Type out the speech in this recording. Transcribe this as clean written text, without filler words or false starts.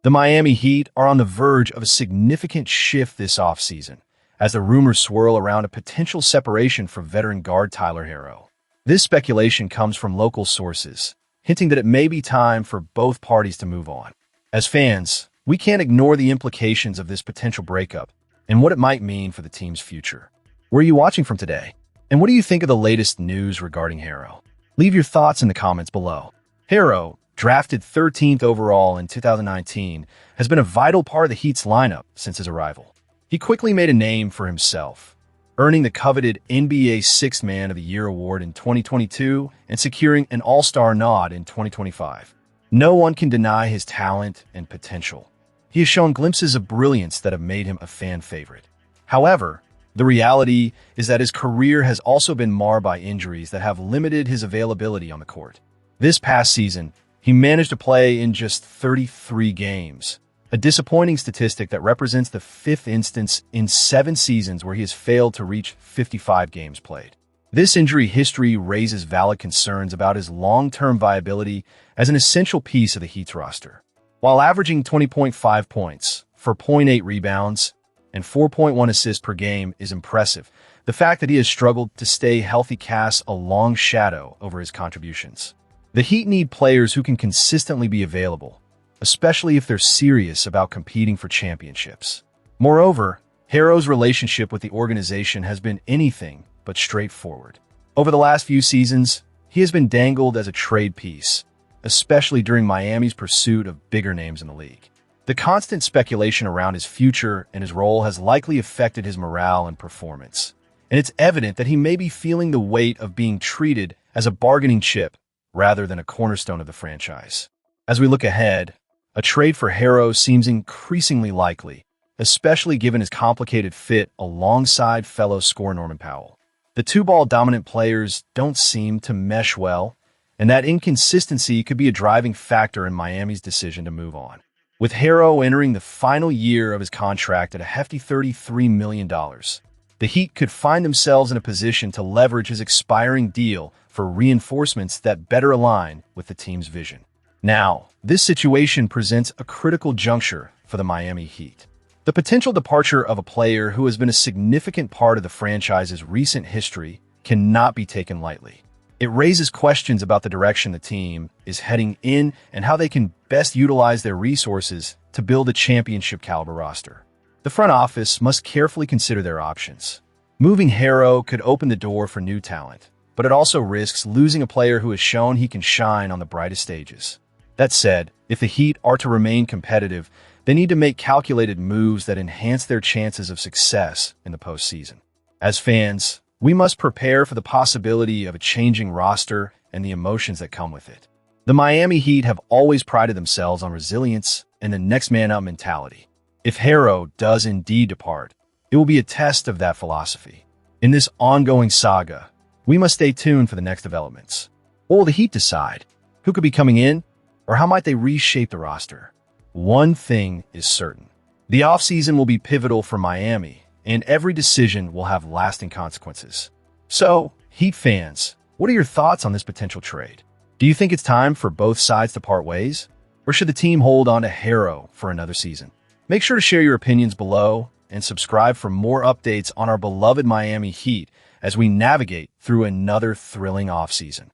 The Miami Heat are on the verge of a significant shift this offseason, as the rumors swirl around a potential separation from veteran guard Tyler Herro. This speculation comes from local sources, hinting that it may be time for both parties to move on. As fans, we can't ignore the implications of this potential breakup and what it might mean for the team's future. Where are you watching from today? And what do you think of the latest news regarding Herro? Leave your thoughts in the comments below. Herro, drafted 13th overall in 2019, has been a vital part of the Heat's lineup since his arrival. He quickly made a name for himself, earning the coveted NBA Sixth Man of the Year award in 2022 and securing an All-Star nod in 2025. No one can deny his talent and potential. He has shown glimpses of brilliance that have made him a fan favorite. However, the reality is that his career has also been marred by injuries that have limited his availability on the court. This past season, he managed to play in just 33 games, a disappointing statistic that represents the fifth instance in 7 seasons where he has failed to reach 55 games played. This injury history raises valid concerns about his long-term viability as an essential piece of the Heat's roster. While averaging 20.5 points, 4.8 rebounds, and 4.1 assists per game is impressive, the fact that he has struggled to stay healthy casts a long shadow over his contributions. The Heat need players who can consistently be available, especially if they're serious about competing for championships. Moreover, Herro's relationship with the organization has been anything but straightforward. Over the last few seasons, he has been dangled as a trade piece, especially during Miami's pursuit of bigger names in the league. The constant speculation around his future and his role has likely affected his morale and performance, and it's evident that he may be feeling the weight of being treated as a bargaining chip rather than a cornerstone of the franchise. As we look ahead, a trade for Herro seems increasingly likely, especially given his complicated fit alongside fellow scorer Norman Powell. The two-ball dominant players don't seem to mesh well, and that inconsistency could be a driving factor in Miami's decision to move on. With Herro entering the final year of his contract at a hefty $33 million, the Heat could find themselves in a position to leverage his expiring deal for reinforcements that better align with the team's vision. Now, this situation presents a critical juncture for the Miami Heat. The potential departure of a player who has been a significant part of the franchise's recent history cannot be taken lightly. It raises questions about the direction the team is heading in and how they can best utilize their resources to build a championship-caliber roster. The front office must carefully consider their options. Moving Herro could open the door for new talent, but it also risks losing a player who has shown he can shine on the brightest stages. That said, if the Heat are to remain competitive, they need to make calculated moves that enhance their chances of success in the postseason. As fans, we must prepare for the possibility of a changing roster and the emotions that come with it. The Miami Heat have always prided themselves on resilience and the next man up mentality. If Herro does indeed depart, it will be a test of that philosophy. In this ongoing saga, we must stay tuned for the next developments. What will the Heat decide? Who could be coming in? Or how might they reshape the roster? One thing is certain. The offseason will be pivotal for Miami, and every decision will have lasting consequences. So, Heat fans, what are your thoughts on this potential trade? Do you think it's time for both sides to part ways? Or should the team hold on to Herro for another season? Make sure to share your opinions below and subscribe for more updates on our beloved Miami Heat as we navigate through another thrilling offseason.